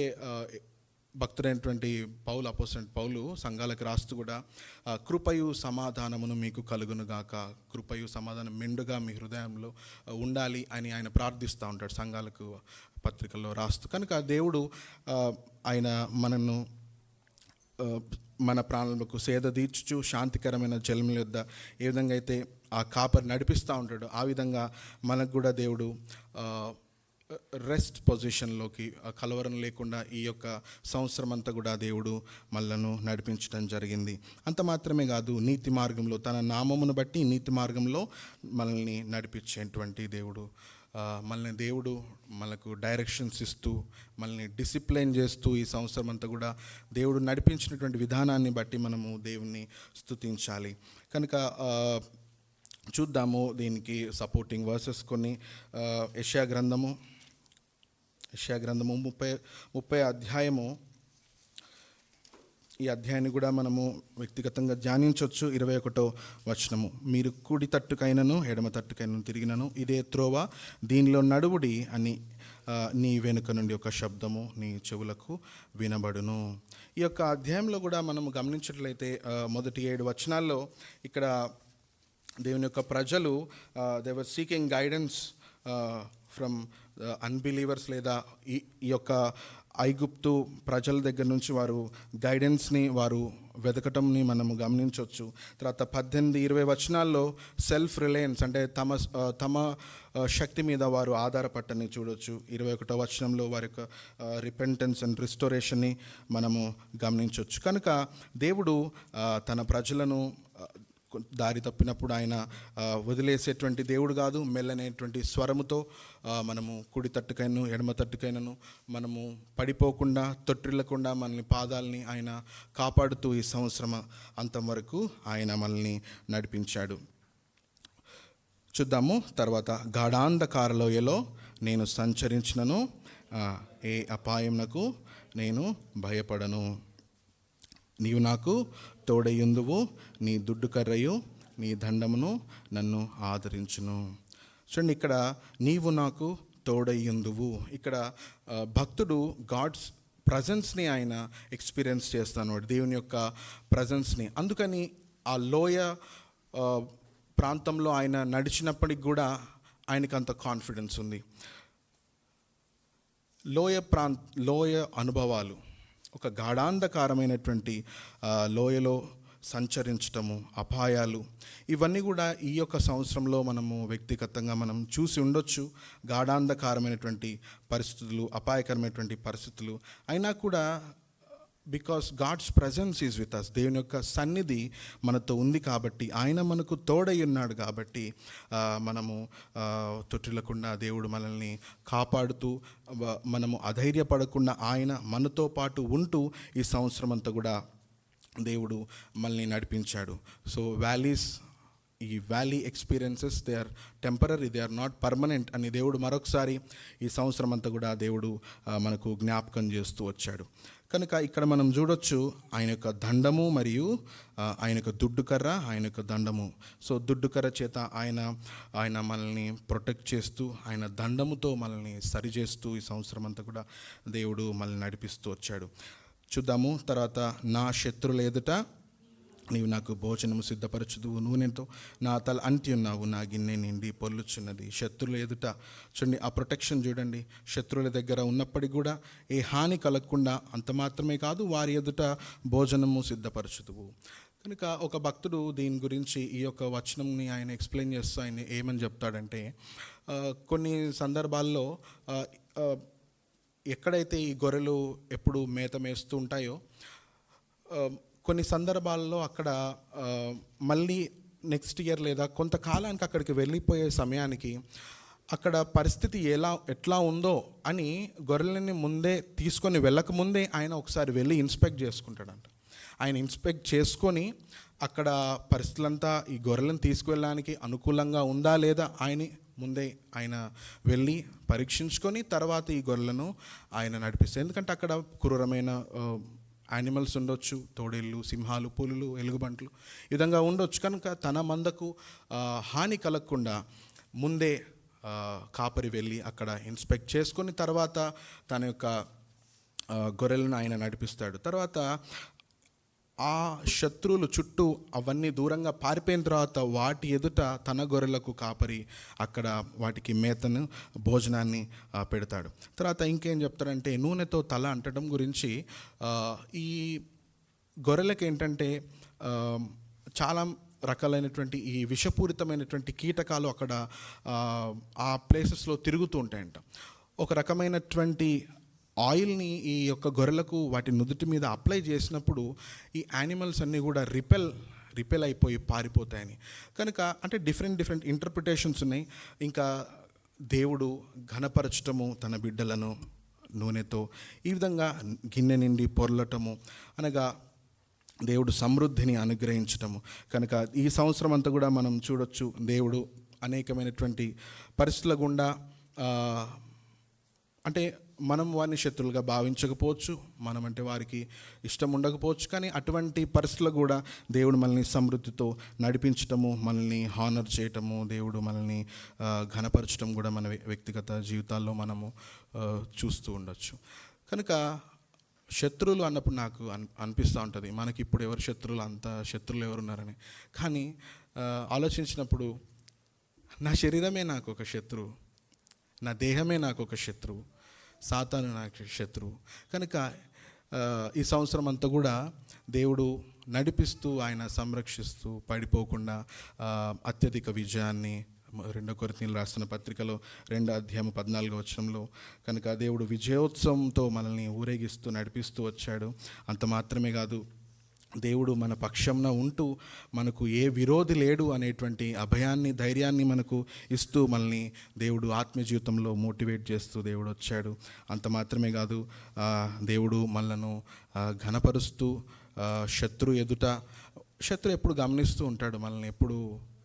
భక్తుడైనటువంటి పౌలు, అపోస్తలుడైన పౌలు సంఘాలకు రాస్తూ కూడా కృపయు సమాధానమును మీకు కలుగునుగాక, కృపయు సమాధానం మెండుగా మీ హృదయంలో ఉండాలి అని ఆయన ప్రార్థిస్తూ ఉంటాడు సంఘాలకు పత్రికల్లో రాస్తూ. కనుక దేవుడు ఆయన మనను మన ప్రాణులకు సేద తీర్చుచు శాంతికరమైన జలముల యొద్ద ఏ విధంగా అయితే ఆ కాపరి నడిపిస్తూ ఉంటాడు, ఆ విధంగా మనకు కూడా దేవుడు రెస్ట్ పొజిషన్లోకి, కలవరం లేకుండా ఈ యొక్క సంవత్సరం అంతా కూడా దేవుడు మనలను నడిపించడం జరిగింది. అంత మాత్రమే కాదు, నీతి మార్గంలో తన నామమును బట్టి నీతి మార్గంలో మనల్ని నడిపించేటువంటి దేవుడు. మనల్ని దేవుడు మనకు డైరెక్షన్స్ ఇస్తూ, మనల్ని డిసిప్లైన్ చేస్తూ ఈ సంవత్సరం అంతా కూడా దేవుడు నడిపించినటువంటి విధానాన్ని బట్టి మనము దేవుణ్ణి స్తుతించాలి. కనుక చూద్దాము దీనికి సపోర్టింగ్ వర్సెస్ కొన్ని. యెషయా గ్రంథము 30వ అధ్యాయము. ఈ అధ్యాయాన్ని కూడా మనము వ్యక్తిగతంగా ధ్యానించవచ్చు. 21వ వచనము, మీరు కుడి తట్టుకైనను ఎడమ తట్టుకైనను తిరిగినను ఇదే త్రోవ, దీనిలో నడువుడి అని నీ వెనుక నుండి ఒక శబ్దము నీ చెవులకు వినబడును. ఈ యొక్క అధ్యాయంలో కూడా మనము గమనించినట్లయితే మొదటి 7 వచనాల్లో ఇక్కడ దేవుని యొక్క ప్రజలు they were seeking guidance from unbelievers, లేదా ఈ యొక్క ఐగుప్తు ప్రజల దగ్గర నుంచి వారు గైడెన్స్ని వారు వెతకటంని మనము గమనించవచ్చు. తర్వాత 18-20 వచనాల్లో సెల్ఫ్ రిలయన్స్, అంటే తమ శక్తి మీద వారు ఆధారపట్టని చూడవచ్చు. 21వ వచనంలో వారి యొక్క రిపెంటెన్స్ అండ్ రిస్టోరేషన్ని మనము గమనించవచ్చు. కనుక దేవుడు తన ప్రజలను దారి తప్పినప్పుడు ఆయన వదిలేసేటువంటి దేవుడు కాదు. మెల్లనేటువంటి స్వరముతో మనము కుడి తట్టుకైనను ఎడమ తట్టుకైనను మనము పడిపోకుండా, తొట్టిల్లకుండా మనల్ని పాదాలని ఆయన కాపాడుతూ ఈ సంవత్సరం అంతం వరకు ఆయన మనల్ని నడిపించాడు. చూద్దాము తర్వాత. గాఢాంధకార లోయలో నేను సంచరించినను ఏ అపాయమునకు నేను భయపడను, నీవు నాకు తోడయుందువు, నీ దుడ్డు కర్రయు నీ దండమును నన్ను ఆదరించును. చూడండి, ఇక్కడ నీవు నాకు తోడయుందువు. ఇక్కడ భక్తుడు గాడ్స్ ప్రజెన్స్ని ఆయన ఎక్స్పీరియన్స్ చేస్తాను, దేవుని యొక్క ప్రజెన్స్ని. అందుకని ఆ లోయ ప్రాంతంలో ఆయన నడిచినప్పటికి కూడా ఆయనకు అంత కాన్ఫిడెన్స్ ఉంది. లోయ అనుభవాలు, ఒక గాఢాంధకారమైనటువంటి లోయలో సంచరించటము, అపాయాలు, ఇవన్నీ కూడా ఈ యొక్క సంవత్సరంలో మనము వ్యక్తిగతంగా మనం చూసి ఉండొచ్చు. గాఢాంధకారమైనటువంటి పరిస్థితులు, అపాయకరమైనటువంటి పరిస్థితులు అయినా కూడా because God's presence is with us, దేవుని యొక్క సన్నిధి మనతో ఉంది కాబట్టి, ఆయన మనకు తోడై ఉన్నాడు కాబట్టి మనము తొట్టిల్లకుండా దేవుడు మనల్ని కాపాడుతూ, మనము అధైర్యపడకుండా ఆయన మనతో పాటు ఉంటూ ఈ సంవత్సరం అంతా కూడా దేవుడు మనల్ని నడిపించాడు. సో వ్యాలీస్ ఈ valley experiences they are temporary, they are not permanent అని దేవుడు మరొకసారి ఈ సంవత్సరం అంతా కూడా దేవుడు మనకు జ్ఞాపకం చేస్తూ వచ్చాడు. కనుక ఇక్కడ మనం చూడొచ్చు ఆయన యొక్క దండము మరియు ఆయన యొక్క దుడ్డుకర్ర, ఆయన యొక్క దండము. సో దుడ్డుకర్ర చేత ఆయన మనల్ని ప్రొటెక్ట్ చేస్తూ, ఆయన దండముతో మనల్ని సరిచేస్తూ ఈ సంవత్సరం అంతా కూడా దేవుడు మనల్ని నడిపిస్తూ వచ్చాడు. చూద్దాము. తర్వాత, నా శత్రువుల ఎదుట నీవు నాకు భోజనము సిద్ధపరచుదువు, నూనెతో నా తల అంటి ఉన్నావు, నా గిన్నె నిండి పొల్లుచున్నది. శత్రువుల ఎదుట చూడండి, ఆ ప్రొటెక్షన్ చూడండి. శత్రువుల దగ్గర ఉన్నప్పటికీ కూడా ఏ హాని కలగకుండా, అంత మాత్రమే కాదు, వారి ఎదుట భోజనము సిద్ధపరచుదువు. కనుక ఒక భక్తుడు దీని గురించి ఈ యొక్క వచనంని ఆయన ఎక్స్ప్లెయిన్ చేస్తూ ఆయన ఏమని చెప్తాడంటే, కొన్ని సందర్భాల్లో ఎక్కడైతే ఈ గొర్రెలు ఎప్పుడు మేత మేస్తూ ఉంటాయో, కొన్ని సందర్భాల్లో అక్కడ మళ్ళీ నెక్స్ట్ ఇయర్ లేదా కొంతకాలానికి అక్కడికి వెళ్ళిపోయే సమయానికి అక్కడ పరిస్థితి ఎట్లా ఉందో అని గొర్రెలని ముందే తీసుకొని వెళ్ళకముందే ఆయన ఒకసారి వెళ్ళి ఇన్స్పెక్ట్ చేసుకుంటాడంట. ఆయన ఇన్స్పెక్ట్ చేసుకొని అక్కడ పరిస్థితులంతా ఈ గొర్రెలను తీసుకువెళ్ళడానికి అనుకూలంగా ఉందా లేదా ముందే ఆయన వెళ్ళి పరీక్షించుకొని తర్వాత ఈ గొర్రెలను ఆయన నడిపిస్తారు. ఎందుకంటే అక్కడ క్రూరమైన యానిమల్స్ ఉండొచ్చు, తోడేళ్ళు, సింహాలు, పులులు, ఎలుగుబంట్లు ఈ విధంగా ఉండొచ్చు. కనుక తన మందకు హాని కలగకుండా ముందే కాపరి వెళ్ళి అక్కడ ఇన్స్పెక్ట్ చేసుకొని తర్వాత తన యొక్క గొర్రెలను ఆయన నడిపిస్తాడు. తర్వాత ఆ శత్రువులు చుట్టూ అవన్నీ దూరంగా పారిపోయిన తర్వాత వాటి ఎదుట తన గొర్రెలకు కాపరి అక్కడ వాటికి మేతను, భోజనాన్ని పెడతాడు. తర్వాత ఇంకేం చెప్తారంటే, నూనెతో తల అంటడం గురించి. ఈ గొర్రెలకు ఏంటంటే చాలా రకాలైనటువంటి ఈ విషపూరితమైనటువంటి కీటకాలు అక్కడ ఆ ప్లేసెస్లో తిరుగుతూ ఉంటాయంట. ఒక రకమైనటువంటి ఆయిల్ని ఈ యొక్క గొర్రెలకు వాటి నుదుటి మీద అప్లై చేసినప్పుడు ఈ యానిమల్స్ అన్నీ కూడా రిపెల్ అయిపోయి పారిపోతాయని. కనుక అంటే డిఫరెంట్ ఇంటర్ప్రిటేషన్స్ ఉన్నాయి. ఇంకా దేవుడు ఘనపరచటము తన బిడ్డలను నూనెతో, ఈ విధంగా గిన్నె నిండి పొర్లటము అనగా దేవుడు సమృద్ధిని అనుగ్రహించటము. కనుక ఈ సంవత్సరం అంతా కూడా మనం చూడొచ్చు, దేవుడు అనేకమైనటువంటి పరిస్థితుల గుండా అంటే మనం వారిని శత్రువులుగా భావించకపోవచ్చు, మనం అంటే వారికి ఇష్టం ఉండకపోవచ్చు, కానీ అటువంటి పరిస్థితులు కూడా దేవుడు మనల్ని సమృద్ధితో నడిపించటము, మనల్ని హానర్ చేయటము, దేవుడు మనల్ని ఘనపరచడం కూడా మన వ్యక్తిగత జీవితాల్లో మనము చూస్తూ ఉండొచ్చు. కనుక శత్రువులు అన్నప్పుడు నాకు అనిపిస్తూ ఉంటుంది, మనకి ఇప్పుడు ఎవరు శత్రువులు, అంత శత్రువులు ఎవరున్నారని. కానీ ఆలోచించినప్పుడు నా శరీరమే నాకు ఒక శత్రువు, నా దేహమే నాకు ఒక శత్రువు, సాతాను నాకు శత్రువు. కనుక ఈ సంవత్సరం అంతా కూడా దేవుడు నడిపిస్తూ, ఆయన సంరక్షిస్తూ, పడిపోకుండా అత్యధిక విజయాన్ని 2 కొరింథీయులకు రాసిన పత్రికలో 2:14 కనుక దేవుడు విజయోత్సవంతో మనల్ని ఊరేగిస్తూ నడిపిస్తూ వచ్చాడు. అంత మాత్రమే కాదు, దేవుడు మన పక్షంన ఉంటూ మనకు ఏ విరోధి లేడు అనేటువంటి అభయాన్ని, ధైర్యాన్ని మనకు ఇస్తూ మనల్ని దేవుడు ఆత్మీయ జీవితంలో మోటివేట్ చేస్తూ దేవుడు వచ్చాడు. అంత మాత్రమే కాదు, దేవుడు మనలను ఘనపరుస్తూ శత్రు ఎప్పుడు గమనిస్తూ ఉంటాడు,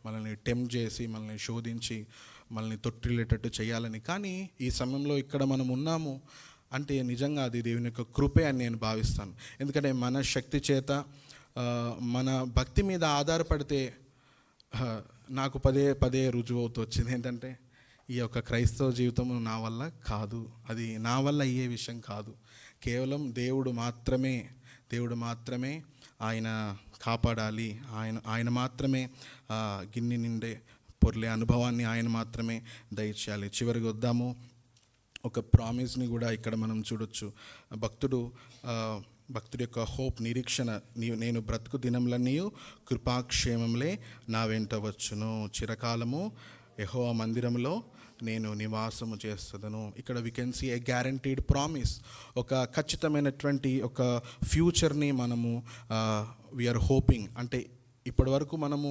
మనల్ని టెంప్ట్ చేసి, మనల్ని శోధించి, మనల్ని తొట్టిల్లేటట్టు చేయాలని. కానీ ఈ సమయంలో ఇక్కడ మనం ఉన్నాము అంటే నిజంగా అది దేవుని యొక్క కృపే అని నేను భావిస్తాను. ఎందుకంటే మన శక్తి చేత, మన భక్తి మీద ఆధారపడితే నాకు పదే రుజువు అవుతూ వచ్చింది ఏంటంటే, ఈ యొక్క క్రైస్తవ జీవితం నా వల్ల కాదు, అది నా వల్ల అయ్యే విషయం కాదు. కేవలం దేవుడు మాత్రమే ఆయన కాపాడాలి, ఆయన మాత్రమే గిన్నె నిండే పొర్లే అనుభవాన్ని ఆయన మాత్రమే దయచేయాలి. చివరికి వద్దాము, ఒక ప్రామిస్ని కూడా ఇక్కడ మనం చూడొచ్చు. భక్తుడి యొక్క హోప్, నిరీక్షణ, నేను బ్రతుకు దినములన్నీ కృపాక్షేమంలే నా వెంట వచ్చును, చిరకాలము యెహోవా మందిరములో నేను నివాసము చేస్తుందను. ఇక్కడ we can see a guaranteed promise, ఒక ఖచ్చితమైనటువంటి ఒక ఫ్యూచర్ని మనము వీఆర్ హోపింగ్. అంటే ఇప్పటి వరకు మనము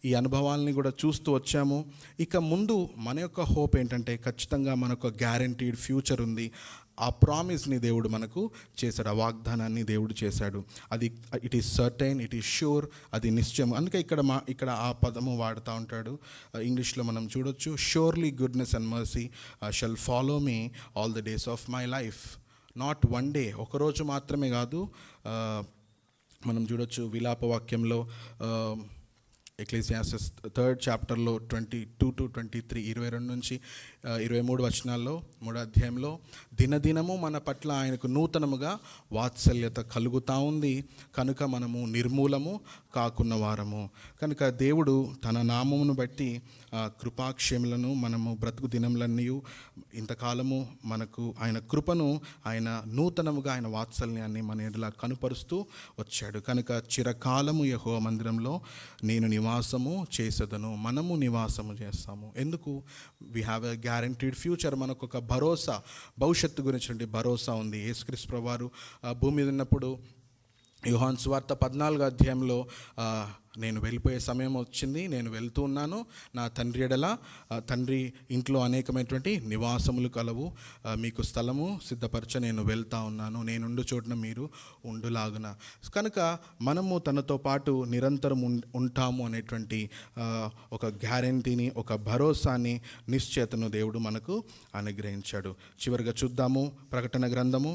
ఈ అనుభవాలని కూడా చూస్తూ వచ్చాము. ఇక ముందు మన యొక్క హోప్ ఏంటంటే, ఖచ్చితంగా మనకు గ్యారంటీడ్ ఫ్యూచర్ ఉంది. ఆ ప్రామిస్ని దేవుడు మనకు చేశాడు, ఆ వాగ్దానాన్ని దేవుడు చేశాడు. అది it is certain, it is sure, అది నిశ్చయం. అందుకే ఇక్కడ ఆ పదము వాడుతూ ఉంటాడు. ఇంగ్లీష్లో మనం చూడొచ్చు, surely goodness and mercy shall follow me all the days of my life. Not one day, ఒకరోజు మాత్రమే కాదు. మనం చూడొచ్చు విలాపవాక్యంలో ఎక్లీసియాస్టెస్ 3rd చాప్టర్లో 22 to 23, 22 నుంచి 23 వచనాల్లో 3వ అధ్యాయంలో, దినదినము మన పట్ల ఆయనకు నూతనముగా వాత్సల్యత కలుగుతూ ఉంది కనుక మనము నిర్మూలము కాకున్న వారము. కనుక దేవుడు తన నామమును బట్టి కృపాక్షేములను మనము బ్రతుకు దినములన్నీ ఇంతకాలము మనకు ఆయన కృపను, ఆయన నూతనముగా ఆయన వాత్సల్యాన్ని మన ఎడల కనుపరుస్తూ వచ్చాడు. కనుక చిరకాలము యెహోవా మందిరంలో నేను నివాసము చేసేదను. మనము నివాసము చేస్తాము. ఎందుకు? We have a guaranteed future. మనకు ఒక భరోసా, భవిష్యత్తు గురించి భరోసా ఉంది. యేసుక్రీస్తు ప్రభువారు భూమి మీద ఉన్నప్పుడు యోహాను సువార్త 14వ అధ్యాయంలో నేను వెళ్ళిపోయే సమయం వచ్చింది, నేను వెళ్తూ ఉన్నాను, నా తండ్రి ఎడల తండ్రి ఇంట్లో అనేకమైనటువంటి నివాసములు కలవు, మీకు స్థలము సిద్ధపరచ నేను వెళ్తా ఉన్నాను, నేనుండు చోటున మీరు ఉండులాగున. కనుక మనము తనతో పాటు నిరంతరం ఉంటాము అనేటువంటి ఒక గ్యారంటీని, ఒక భరోసాని, నిశ్చయతను దేవుడు మనకు అనుగ్రహించాడు. చివరిగా చూద్దాము ప్రకటన గ్రంథము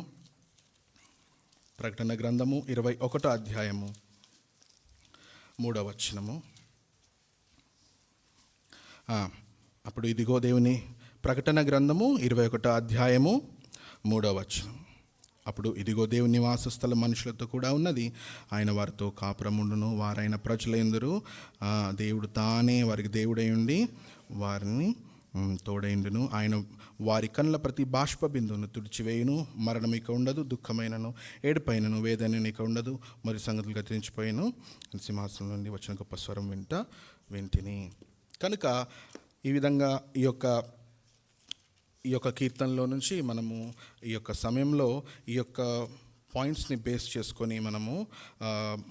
21వ అధ్యాయము 3వ వచనము. అప్పుడు ఇదిగో దేవుని ప్రకటన గ్రంథము 21వ అధ్యాయము 3వ వచనం. అప్పుడు ఇదిగో దేవుని నివాస స్థలం మనుషులతో కూడా ఉన్నది, ఆయన వారితో కాపురముండును, వారైన ప్రజలందరూ దేవుడు తానే వారికి దేవుడై ఉండి వారిని తోడైండును. ఆయన వారి కళ్ళ ప్రతి బాష్ప బిందువును తుడిచివేయును. మరణం ఇక ఉండదు, దుఃఖమైనను ఏడుపైనను వేదన ఇక ఉండదు, మరి సంగతులు గతించిపోయిను. సింహాసనం నుండి వచ్చిన గొప్ప స్వరం వింటిని. కనుక ఈ విధంగా ఈ యొక్క కీర్తనలో నుంచి మనము ఈ యొక్క సమయంలో ఈ యొక్క పాయింట్స్ని బేస్ చేసుకొని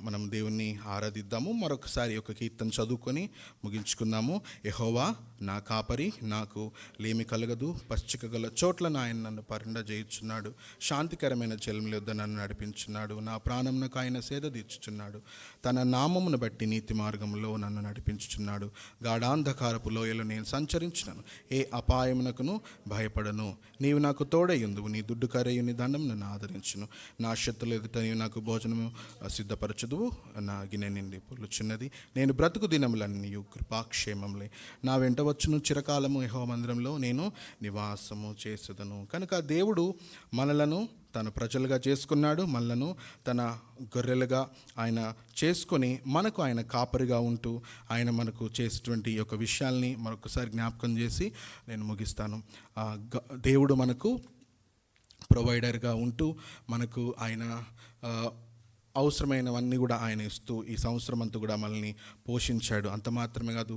మనం దేవుణ్ణి ఆరాధిద్దాము. మరొకసారి ఒక కీర్తన చదువుకొని ముగించుకుందాము. యెహోవా నా కాపరి, నాకు లేమి కలగదు, పచ్చిక గల చోట్లను ఆయన నన్ను పరిండ చేయుచున్నాడు, శాంతికరమైన జలముల యొద్ద నన్ను నడిపించున్నాడు, నా ప్రాణమునకు ఆయన సేద తీర్చుచున్నాడు, తన నామమును బట్టి నీతి మార్గంలో నన్ను నడిపించుచున్నాడు, గాఢాంధకారపు లోయలో నేను సంచరించినను, ఏ అపాయమునకును భయపడను, నీవు నాకు తోడయ్యుందువు, నీ దుడ్డు కరయు నీ దండం నన్ను ఆదరించును, నా శత్రుల ఎదుట నీవు నాకు భోజనము సిద్ధపరచుదువు, నా గిన్నె నిండి పొర్లుచున్నది, నేను బ్రతుకు దినములన్నీ కృపాక్షేమములే నా వెంట వచ్చును, చిరకాలము యెహోవా మందిరంలో నేను నివాసము చేసేదను. కనుక దేవుడు మనలను తన ప్రజలుగా చేసుకున్నాడు, మనలను తన గొర్రెలుగా ఆయన చేసుకొని మనకు ఆయన కాపరిగా ఉంటూ ఆయన మనకు చేసేటువంటి యొక్క విషయాల్ని మరొకసారి జ్ఞాపకం చేసి నేను ముగిస్తాను. దేవుడు మనకు ప్రొవైడర్గా ఉంటూ మనకు ఆయన అవసరమైనవన్నీ కూడా ఆయన ఇస్తూ ఈ సంవత్సరం అంతా కూడా మనల్ని పోషించాడు. అంత మాత్రమే కాదు,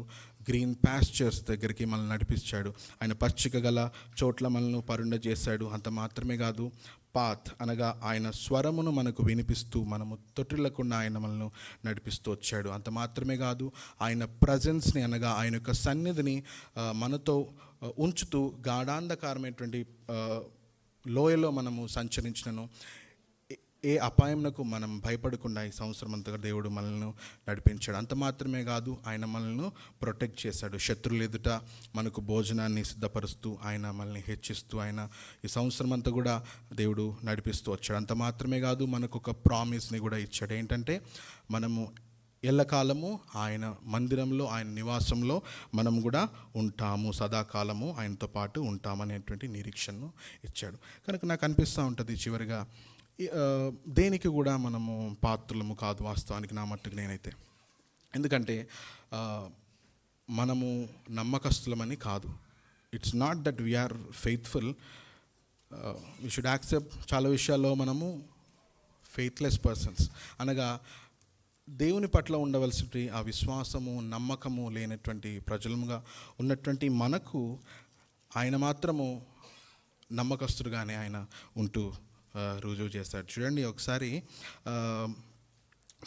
గ్రీన్ పాస్చర్స్ దగ్గరికి మనల్ని నడిపించాడు. ఆయన పచ్చిక గల చోట్ల మనల్ని పరుండ చేశాడు. అంత మాత్రమే కాదు, పాత్ అనగా ఆయన స్వరమును మనకు వినిపిస్తూ మనము తొట్టిల్లకుండా ఆయన మనల్ని నడిపిస్తూ వచ్చాడు. అంత మాత్రమే కాదు, ఆయన ప్రజెన్స్ని అనగా ఆయన యొక్క సన్నిధిని మనతో ఉంచుతూ గాఢాంధకారమైనటువంటి లోయలో మనము సంచరించినను ఏ అపాయంకు మనం భయపడకుండా ఈ సంవత్సరం అంతగా దేవుడు మనల్ని నడిపించాడు. అంత మాత్రమే కాదు, ఆయన మనల్ని ప్రొటెక్ట్ చేశాడు. శత్రువుల ఎదుట మనకు భోజనాన్ని సిద్ధపరుస్తూ ఆయన మనల్ని హెచ్చిస్తూ ఆయన ఈ సంవత్సరం అంతా కూడా దేవుడు నడిపిస్తూ వచ్చాడు. అంత మాత్రమే కాదు, మనకు ఒక ప్రామిస్ని కూడా ఇచ్చాడు. ఏంటంటే మనము ఎల్లకాలము ఆయన మందిరంలో, ఆయన నివాసంలో మనం కూడా ఉంటాము, సదాకాలము ఆయనతో పాటు ఉంటామనేటువంటి నిరీక్షణను ఇచ్చాడు. కనుక నాకు అనిపిస్తూ ఉంటుంది చివరిగా, దేనికి కూడా మనము పాత్రలము కాదు వాస్తవానికి, నా మట్టుకు నేనైతే. ఎందుకంటే మనము నమ్మకస్తులమని కాదు. It's not that we are faithful, we should accept. చాలా విషయాల్లో మనము ఫెయిత్లెస్ పర్సన్స్, అనగా దేవుని పట్ల ఉండవలసిన ఆ విశ్వాసము, నమ్మకము లేనటువంటి ప్రజలుగా ఉన్నటువంటి మనకు ఆయన మాత్రము నమ్మకస్తుడుగానే ఆయన ఉంటూ రుజువు చేస్తాడు. చూడండి ఒకసారి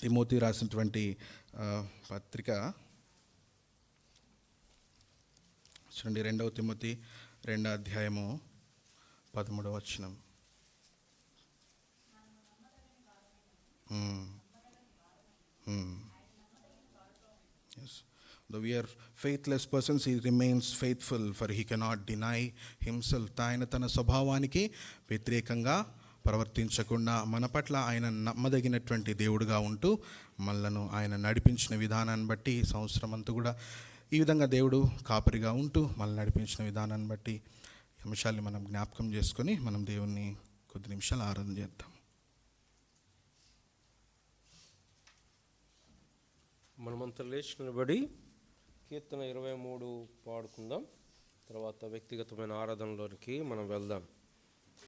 తిమోతి రాసినటువంటి పత్రిక చూడండి, 2వ తిమోతి 2వ అధ్యాయము 13వ వచనం. Yes. Though we are faithless persons, he remains faithful, for he cannot deny himself. ఆయన తన స్వభావానికి వ్యతిరేకంగా ప్రవర్తించకుండా మన పట్ల ఆయన నమ్మదగినటువంటి దేవుడుగా ఉంటూ మనలను ఆయన నడిపించిన విధానాన్ని బట్టి ఈ సంవత్సరం అంతా కూడా ఈ విధంగా దేవుడు కాపరిగా ఉంటూ మనల్ని నడిపించిన విధానాన్ని బట్టి ఈ అంశాన్ని మనం జ్ఞాపకం చేసుకొని మనం దేవుణ్ణి కొద్ది నిమిషాలు ఆరాధన చేద్దాం. మనమంతా లేచి నిలబడి కీర్తన 23 పాడుకుందాం. తర్వాత వ్యక్తిగతమైన ఆరాధనలోనికి మనం వెళ్దాం.